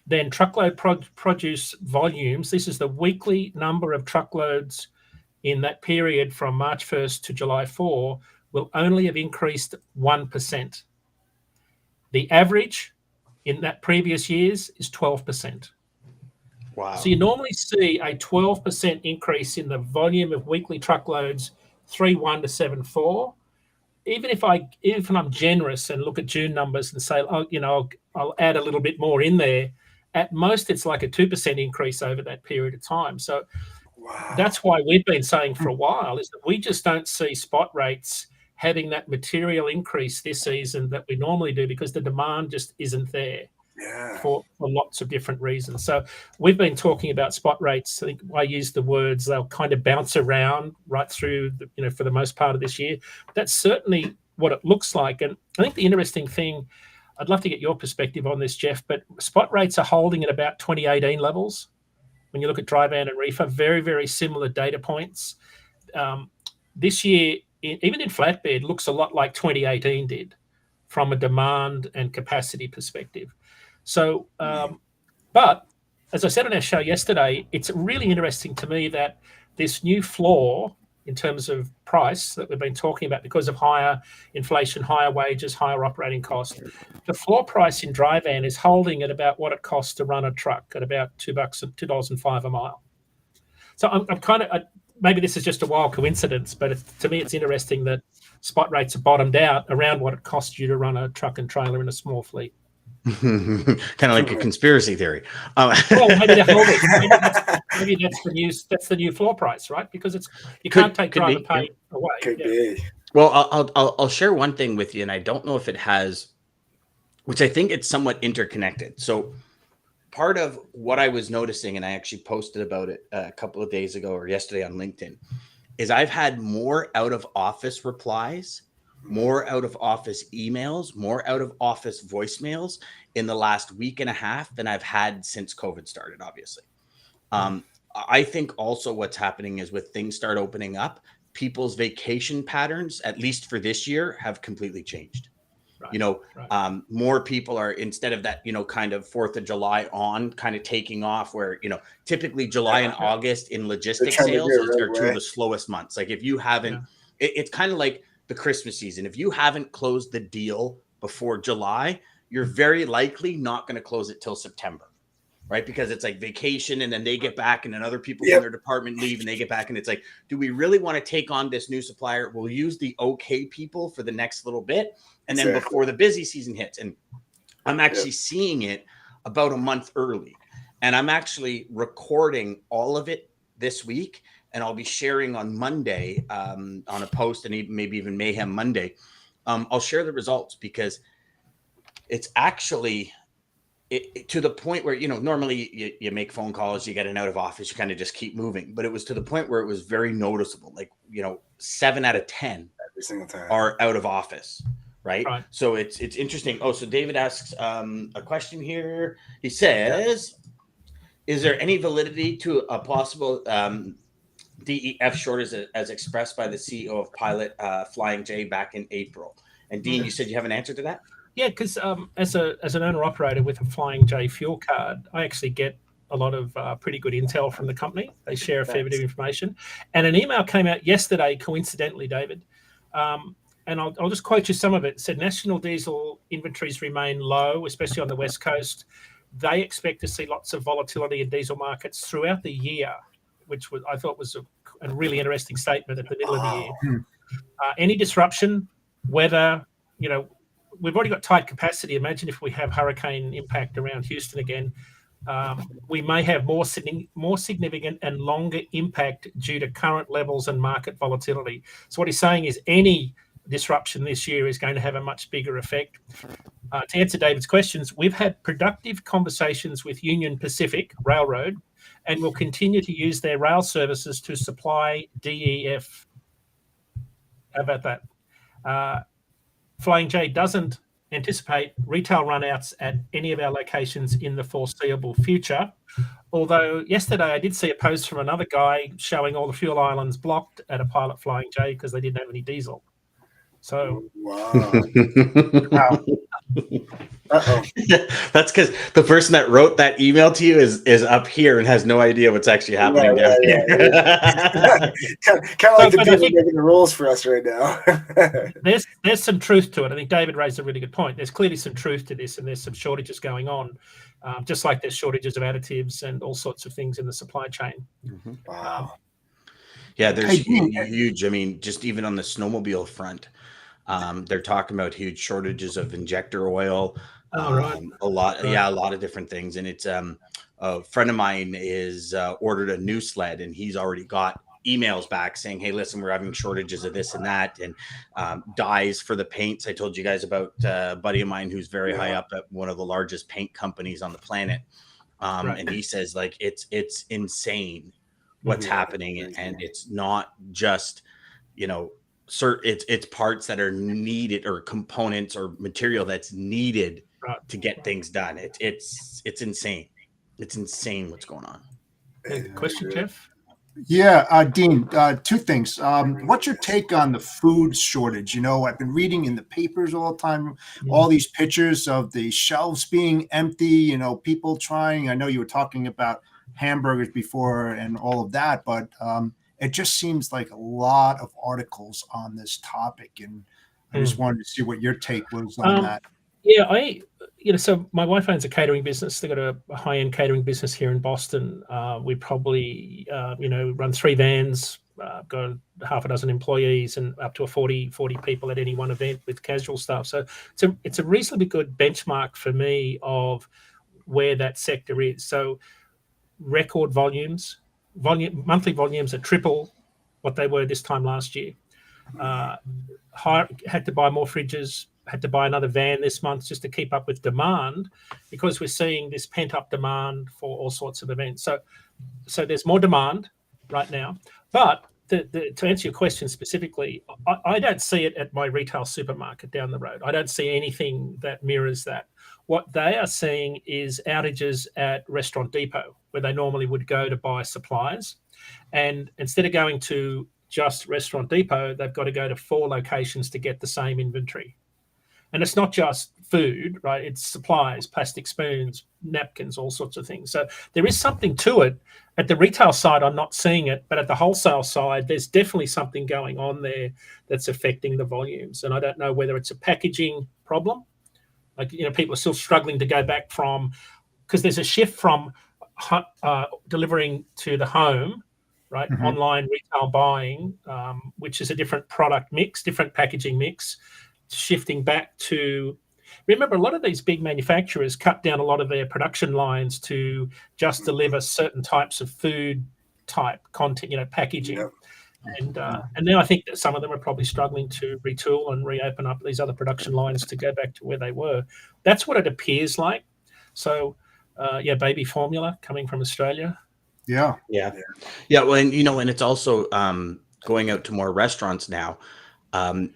Speaker 4: then truckload produce volumes, this is the weekly number of truckloads in that period from March 1st to July 4, will only have increased 1%. The average in that previous years is 12%.
Speaker 1: Wow.
Speaker 4: So you normally see a 12% increase in the volume of weekly truckloads, 3.1 to 7.4. Even if I'm generous and look at June numbers and say, I'll add a little bit more in there, at most it's like a 2% increase over that period of time. So that's why we've been saying for a while is that we just don't see spot rates having that material increase this season that we normally do because the demand just isn't there for lots of different reasons. So we've been talking about spot rates. I think I use the words they'll kind of bounce around right through, for the most part of this year. That's certainly what it looks like. And I think the interesting thing, I'd love to get your perspective on this, Jeff, but spot rates are holding at about 2018 levels. When you look at dry van and reefer, very, very similar data points. This year, even in flatbed, looks a lot like 2018 did from a demand and capacity perspective. So, but as I said on our show yesterday, it's really interesting to me that this new floor in terms of price that we've been talking about because of higher inflation, higher wages, higher operating costs, the floor price in dry van is holding at about what it costs to run a truck at about $2.05 a mile. So I'm kind of, maybe this is just a wild coincidence, but to me, it's interesting that spot rates have bottomed out around what it costs you to run a truck and trailer in a small fleet.
Speaker 1: kind of like a conspiracy theory.
Speaker 4: Well, maybe they're holding. Maybe that's the new floor price, right? Because you can't take driver pay away.
Speaker 2: Could be.
Speaker 1: Well, I'll share one thing with you, and I don't know if it has, which I think it's somewhat interconnected. So part of what I was noticing, and I actually posted about it a couple of days ago or yesterday on LinkedIn, is I've had more out of office replies, more out of office emails, more out of office voicemails in the last week and a half than I've had since COVID started, obviously. I think also what's happening is with things start opening up, people's vacation patterns, at least for this year, have completely changed. Right. More people are, instead of that, kind of 4th of July on kind of taking off where, typically July and August in logistics sales are two of the slowest months. Like if you haven't, it's kind of like the Christmas season. If you haven't closed the deal before July, you're very likely not going to close it till September, right? Because it's like vacation and then they get back and then other people from their department leave and they get back. And it's like, do we really want to take on this new supplier? We'll use the okay people for the next little bit. And then before the busy season hits, and I'm actually seeing it about a month early, and I'm actually recording all of it this week, and I'll be sharing on Monday on a post, and maybe even Mayhem Monday. I'll share the results because it's actually to the point where, normally you make phone calls, you get an out of office, you kind of just keep moving, but it was to the point where it was very noticeable. Like, 7 out of 10
Speaker 2: every single time
Speaker 1: are out of office. Right. So it's interesting. Oh, so David asks a question here. He says, is there any validity to a possible DEF shortage as expressed by the CEO of Pilot Flying J back in April? And Dean, you said you have an answer to that?
Speaker 4: Yeah, because as an owner operator with a Flying J fuel card, I actually get a lot of pretty good intel from the company. They share a fair bit of information. And an email came out yesterday, coincidentally, David, and I'll just quote you some of it. It said national diesel inventories remain low, especially on the West Coast. They expect to see lots of volatility in diesel markets throughout the year, which I thought was a really interesting statement at the middle of the year. Any disruption, weather, we've already got tight capacity. Imagine if we have hurricane impact around Houston again. We may have more significant and longer impact due to current levels and market volatility. So what he's saying is any disruption this year is going to have a much bigger effect. To answer David's questions, we've had productive conversations with Union Pacific Railroad and will continue to use their rail services to supply DEF. How about that? Flying J doesn't anticipate retail runouts at any of our locations in the foreseeable future. Although yesterday I did see a post from another guy showing all the fuel islands blocked at a Pilot Flying J because they didn't have any diesel. So
Speaker 2: wow.
Speaker 1: That's because the person that wrote that email to you is up here and has no idea what's actually happening down here.
Speaker 2: Kind of like the people making the rules for us right now.
Speaker 4: There's some truth to it. I think David raised a really good point. There's clearly some truth to this, and there's some shortages going on, just like there's shortages of additives and all sorts of things in the supply chain.
Speaker 1: Mm-hmm. Wow. Yeah, there's huge. I mean, just even on the snowmobile front, they're talking about huge shortages of injector oil. A lot of different things. And it's a friend of mine is ordered a new sled, and he's already got emails back saying, hey, listen, we're having shortages of this and that, and dyes for the paints. I told you guys about a buddy of mine who's very high up at one of the largest paint companies on the planet. And he says, like, it's insane what's happening. And it's not just, it's parts that are needed or components or material that's needed to get things done. It's insane. It's insane what's going on.
Speaker 4: Question, Jeff?
Speaker 5: Yeah, Dean, two things. What's your take on the food shortage? I've been reading in the papers all the time, all these pictures of the shelves being empty, people trying. I know you were talking about hamburgers before and all of that, but it just seems like a lot of articles on this topic. And I just wanted to see what your take was on that.
Speaker 4: Yeah, so my wife owns a catering business. They've got a high-end catering business here in Boston. We probably, run 3 vans got half a dozen employees and up to 40 people at any one event with casual staff. So it's a reasonably good benchmark for me of where that sector is. So record monthly volumes are triple what they were this time last year. Had to buy more fridges, had to buy another van this month just to keep up with demand, because we're seeing this pent-up demand for all sorts of events. So there's more demand right now. But to answer your question specifically, I don't see it at my retail supermarket down the road. I don't see anything that mirrors that. What they are seeing is outages at Restaurant Depot, where they normally would go to buy supplies. And instead of going to just Restaurant Depot, they've got to go to 4 locations to get the same inventory. And it's not just food, right? It's supplies, plastic spoons, napkins, all sorts of things. So there is something to it. At the retail side, I'm not seeing it, but at the wholesale side, there's definitely something going on there that's affecting the volumes. And I don't know whether it's a packaging problem. Like, people are still struggling to go back from, because there's a shift from delivering to the home, right? Mm-hmm. Online retail buying, which is a different product mix, different packaging mix, shifting back to, remember, a lot of these big manufacturers cut down a lot of their production lines to just deliver certain types of food type content, packaging. Yep. And now I think that some of them are probably struggling to retool and reopen up these other production lines to go back to where they were. That's what it appears like. So, baby formula coming from Australia.
Speaker 1: Yeah. Well, and and it's also going out to more restaurants now.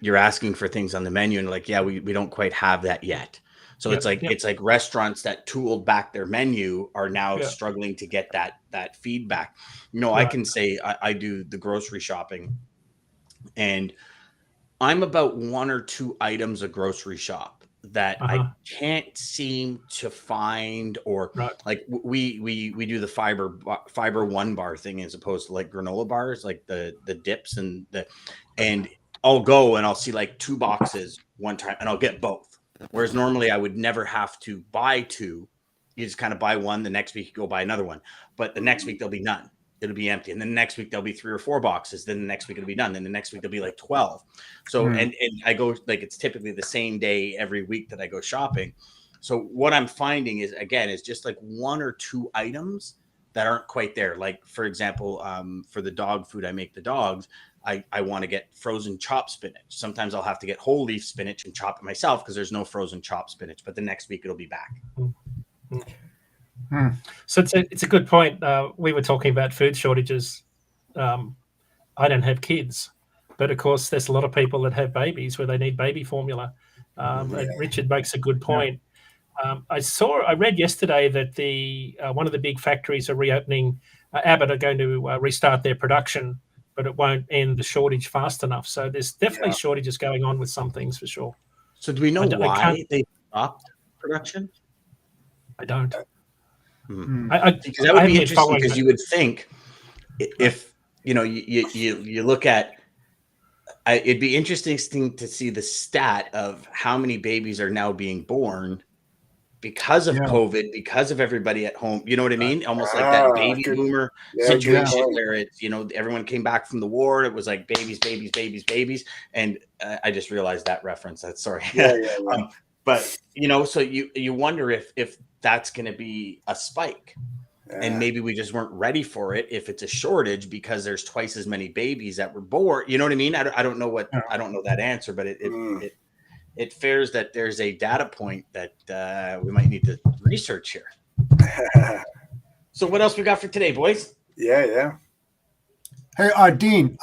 Speaker 1: You're asking for things on the menu, and we don't quite have that yet. So it's like restaurants that tooled back their menu are now struggling to get that feedback. I can say I do the grocery shopping, and I'm about 1 or 2 items a grocery shop that I can't seem to find, or like we do the fiber 1 bar thing as opposed to like granola bars, like the dips and I'll go and I'll see like 2 boxes one time and I'll get both. Whereas normally I would never have to buy 2. You just kind of buy one, the next week you go buy another one. But the next week there'll be none. It'll be empty. And then the next week there'll be 3 or 4 boxes. Then the next week it'll be done. Then the next week there'll be like 12. So and I go, like, it's typically the same day every week that I go shopping. So what I'm finding is just like 1 or 2 items that aren't quite there. Like, for example, for the dog food I make the dogs, I want to get frozen chopped spinach. Sometimes I'll have to get whole leaf spinach and chop it myself because there's no frozen chopped spinach. But the next week it'll be back.
Speaker 4: So it's a good point. We were talking about food shortages. I don't have kids, but of course there's a lot of people that have babies where they need baby formula. And Richard makes a good point. I read yesterday that one of the big factories are reopening. Abbott are going to restart their production, but it won't end the shortage fast enough. So there's definitely shortages going on with some things for sure.
Speaker 1: So do we know why they stopped production?
Speaker 4: I don't.
Speaker 1: Because that would be interesting, because you would think if you look at, it'd be interesting to see the stat of how many babies are now being born because of COVID, because of everybody at home. You know what I mean? Almost like that baby boomer situation where it's, everyone came back from the war. It was like babies. And I just realized that reference. That's sorry. But, so you wonder if that's going to be a spike. And maybe we just weren't ready for it if it's a shortage because there's twice as many babies that were born. You know what I mean? I don't know I don't know that answer, but it fares that there's a data point that we might need to research here. So what else we got for today, boys?
Speaker 2: Yeah.
Speaker 5: Hey, Dean,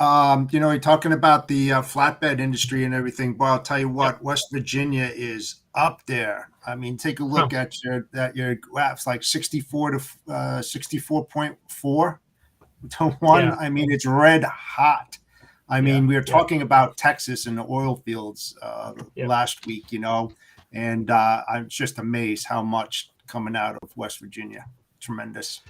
Speaker 5: you're talking about the flatbed industry and everything. Well, I'll tell you what, West Virginia is up there. I mean, take a look at your graphs, like 64 to 64.4 to 1. Yeah. I mean, it's red hot. I mean, we were talking about Texas and the oil fields last week, and I'm just amazed how much coming out of West Virginia. Tremendous.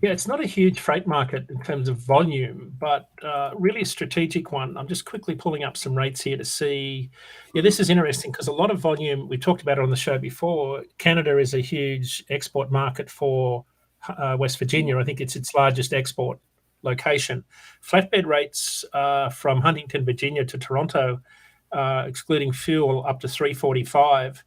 Speaker 4: Yeah, it's not a huge freight market in terms of volume, but really a strategic one. I'm just quickly pulling up some rates here to see. Yeah, this is interesting because a lot of volume, we talked about it on the show before. Canada is a huge export market for West Virginia. I think it's its largest export location. Flatbed rates from Huntington, Virginia to Toronto, excluding fuel, up to $3.45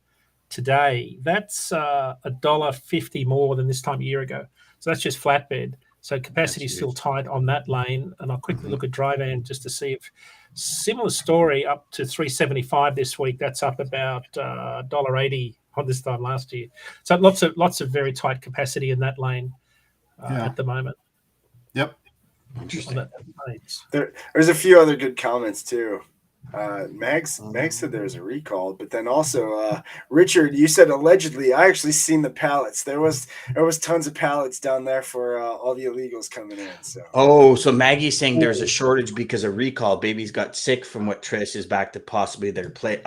Speaker 4: today. That's $1.50 more than this time a year ago. So that's just flatbed. So capacity is still tight on that lane. And I'll quickly look at dry van just to see if similar story, up to $3.75 this week. That's up about $1.80 on this time last year. So lots of very tight capacity in that lane at the moment.
Speaker 5: Yep.
Speaker 1: Interesting.
Speaker 2: There's a few other good comments too. Meg said there's a recall, but then also Richard, you said allegedly. I actually seen the pallets. There was tons of pallets down there for all the illegals coming in.
Speaker 1: So Maggie's saying there's a shortage because of recall. Babies got sick from what Trish is back to possibly their play.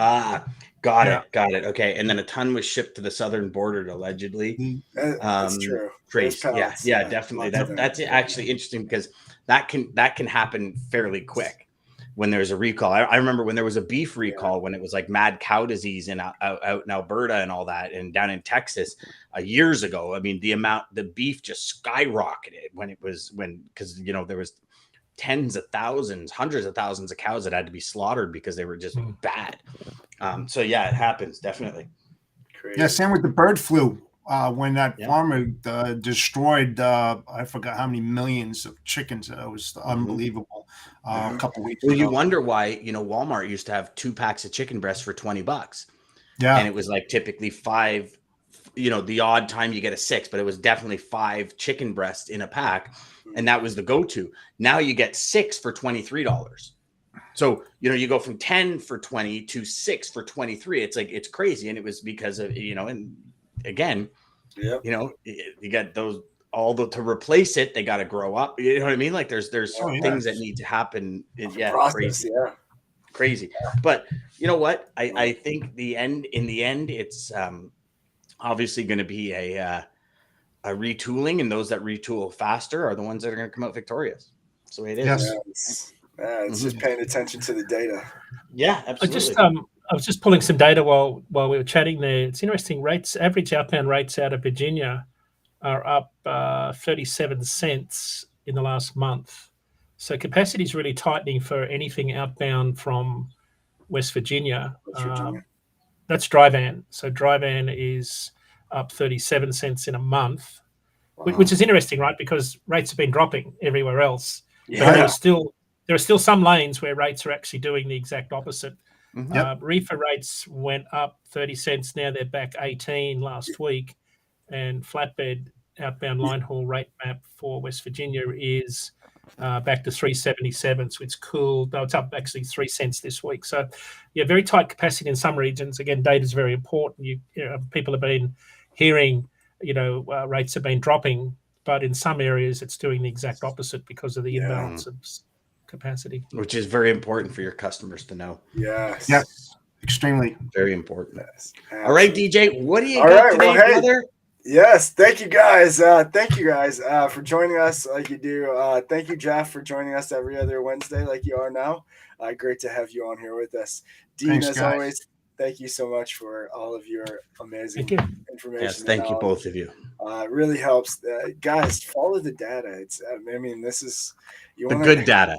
Speaker 1: Got it. Okay, and then a ton was shipped to the southern border allegedly.
Speaker 2: That's true.
Speaker 1: Crazy. Yeah, definitely. That's actually interesting because that can happen fairly quick when there's a recall. I remember when there was a beef recall when it was like mad cow disease out in Alberta and all that, and down in Texas years ago. I mean, the beef just skyrocketed because there was tens of thousands, hundreds of thousands of cows that had to be slaughtered because they were just bad. So yeah, it happens definitely.
Speaker 2: Crazy.
Speaker 5: Yeah, same with the bird flu. When that farmer destroyed, I forgot how many millions of chickens. It was unbelievable. A couple weeks ago.
Speaker 1: You wonder why, Walmart used to have 2 packs of chicken breasts for $20.
Speaker 5: Yeah.
Speaker 1: And it was like typically 5, the odd time you get a 6, but it was definitely 5 chicken breasts in a pack. And that was the go-to. Now you get 6 for $23. So, you go from 10 for 20 to 6 for 23. It's like, it's crazy. And it was because of, and again, you got those to replace it. They got to grow up. You know what I mean? Like there's things that need to happen. Crazy. But you know what? I think in the end, it's obviously going to be a retooling, and those that retool faster are the ones that are going to come out victorious. That's the way it is.
Speaker 5: Yes.
Speaker 2: It's just paying attention to the data.
Speaker 1: Yeah, absolutely.
Speaker 4: I was just pulling some data while we were chatting there. It's interesting. Average outbound rates out of Virginia are up 37 cents in the last month. So capacity is really tightening for anything outbound from West Virginia. That's dry van. So dry van is up 37 cents in a month, which is interesting, right? Because rates have been dropping everywhere else.
Speaker 1: Yeah.
Speaker 4: But there are still some lanes where rates are actually doing the exact opposite. Reefer rates went up 30 cents. Now they're back 18 last week. And flatbed outbound line haul rate map for West Virginia is back to 3.77. So it's cool. No, it's up actually 3 cents this week. So yeah, very tight capacity in some regions. Again, data is very important. People have been hearing, rates have been dropping, but in some areas it's doing the exact opposite because of the imbalance of capacity,
Speaker 1: which is very important for your customers to know.
Speaker 2: Yes.
Speaker 5: Yeah. Extremely.
Speaker 1: Very important. Yes. All right, DJ, what do you got today, brother?
Speaker 2: Yes, thank you guys. For joining us like you do. Thank you, Jeff, for joining us every other Wednesday like you are now. Great to have you on here with us. Dean, as always, thank you so much for all of your amazing information.
Speaker 1: Yes, thank you, both of you.
Speaker 2: It really helps. Guys, follow the data. It's, this is
Speaker 1: good data.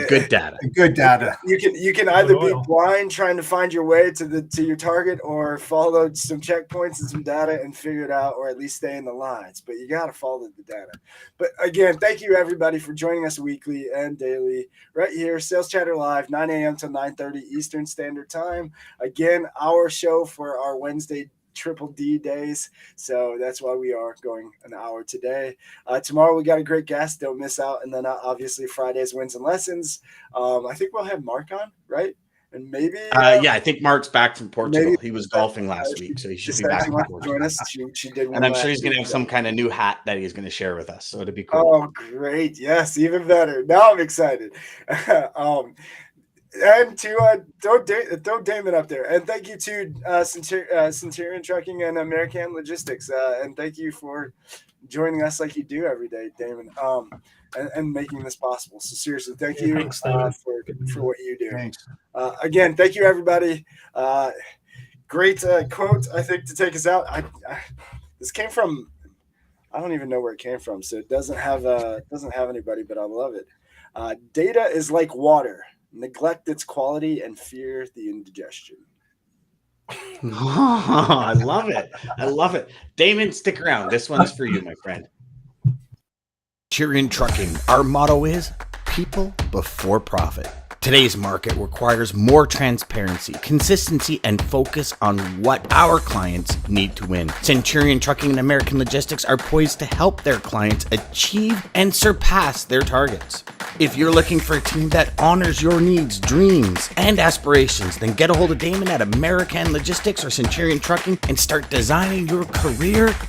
Speaker 1: Good data.
Speaker 5: Good data.
Speaker 2: You can either be blind trying to find your way to your target, or follow some checkpoints and some data and figure it out, or at least stay in the lines. But you got to follow the data. But again, thank you everybody for joining us weekly and daily right here, Sales Chatter Live, 9 a.m. to 9:30 Eastern Standard Time. Again, our show for our Wednesday Triple D days, so that's why we are going an hour today. Tomorrow we got a great guest, don't miss out. And then obviously Fridays wins and lessons. I think we'll have Mark on, right? And maybe
Speaker 1: I think Mark's back from Portugal. He was golfing last week, so he should be back.
Speaker 2: Join us. She did,
Speaker 1: and I'm sure he's going to have some kind of new hat that he's going to share with us. So it'd be cool.
Speaker 2: Oh, great! Yes, even better. Now I'm excited. And to throw Daman up there, and thank you to Centurion Trucking and American Logistics, and thank you for joining us like you do every day, Daman, and making this possible. So seriously, thank you for what you do.
Speaker 5: Thanks.
Speaker 2: Again, thank you everybody. Great quote, I think, to take us out. This came from I don't even know where it came from. So it doesn't have anybody, but I love it. Data is like water. Neglect its quality and fear the indigestion.
Speaker 1: Oh, I love it. I love it. Daman, stick around. This one's for you, my friend.
Speaker 3: Centurion Trucking, our motto is people before profit. Today's market requires more transparency, consistency, and focus on what our clients need to win. Centurion Trucking and American Logistics are poised to help their clients achieve and surpass their targets. If you're looking for a team that honors your needs, dreams, and aspirations, then get a hold of Daman at American Logistics or Centurion Trucking and start designing your career to